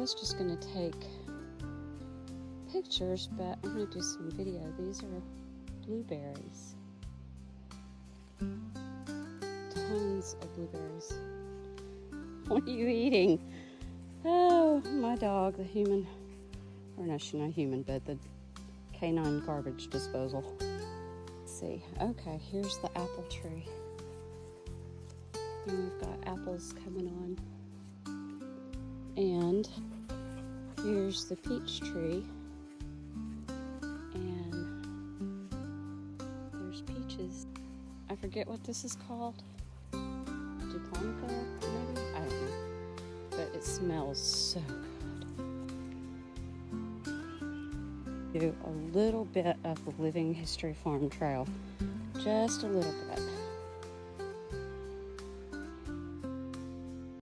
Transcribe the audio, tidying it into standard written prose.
was just going to take pictures, but I'm going to do some video. These are blueberries. Tons of blueberries. What are you eating? Oh, my dog, the human, or no, she's not human, but the canine garbage disposal. Let's see. Okay, here's the apple tree. And we've got apples coming on. And here's the peach tree. And there's peaches. I forget what this is called. Japonica, maybe? I don't know. But it smells so good. Do a little bit of the Living History Farm Trail. Just a little bit.